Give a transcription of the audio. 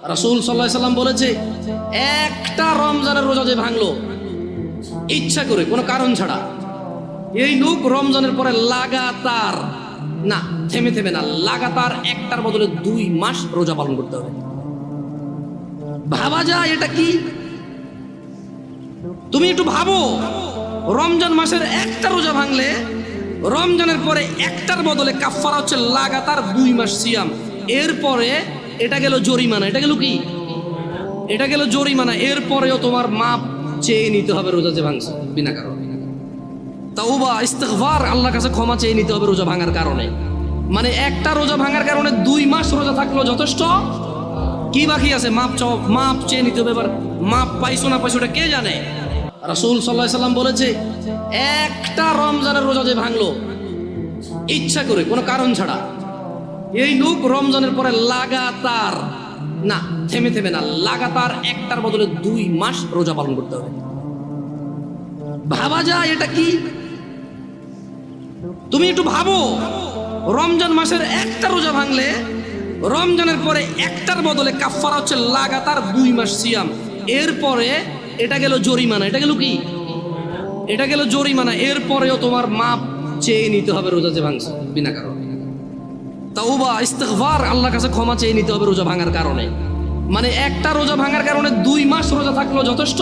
রাসূল সাল্লাল্লাহু আলাইহি সাল্লাম বলেছে, একটা রমজানের রোজা যে ভাঙলো ইচ্ছা করে কোনো কারণ ছাড়া, এই লোক রমজানের পরে লাগাতার না, থেমে থেমে না, লাগাতার একটার বদলে 2 মাস রোজা পালন করতে হবে। ভাবা যায় এটা কি? তুমি একটু ভাবো, রমজান মাসের একটা রোজা ভাঙলে রমজানের পরে একটার বদলে কাফারা হচ্ছে লাগাতার 2 মাস সিয়াম। এরপরে এটা গেল জরিমানা। এটা গেল কি? এটা গেল জরিমানা। এরপরেও তোমার মাপ চেয়ে নিতে হবে রোজা যে ভাঙছে বিনা কারণে। তাওবা, ইস্তিগফার, আল্লাহর কাছে ক্ষমা চেয়ে নিতে হবে রোজা ভাঙার কারণে। মানে একটা রোজা ভাঙার কারণে 2 মাস রোজা থাকলো যথেষ্ট। কি বাকি আছে? মাপ চাও, মাপ চেয়ে নিতে হবে। এবার মাপ পাইছো না পাইছো এটা কে জানে। রাসূল সাল্লাল্লাহু আলাইহি সাল্লাম বলেছে, একটা রমজানের রোজা যে ভাঙলো ইচ্ছা করে কোনো কারণ ছাড়া, এই লোক রমজানের পরে লাগাতার না, থেমে থেমে না, লাগাতার একটার বদলে 2 মাস রোজা পালন করতে হবে। ভাবা যায় এটা কি? তুমি একটু ভাবো, রমজান মাসের একটা রোজা ভাঙলে রমজানের পরে একটার বদলে কাফারা হচ্ছে লাগাতার 2 মাস সিয়াম। এরপরে এটা গেল জরিমানা। এটা গেল কি? এটা গেল জরিমানা। এরপরেও তোমার মাপ চেয়ে নিতে হবে রোজা যে ভাঙছে বিনা কারণে। তাওবা, ইস্তিগফার, আল্লাহর কাছে ক্ষমা চেয়ে নিতে হবে রোজা ভাঙার কারণে। মানে একটা রোজা ভাঙার কারণে 2 মাস রোজা থাকলো যথেষ্ট।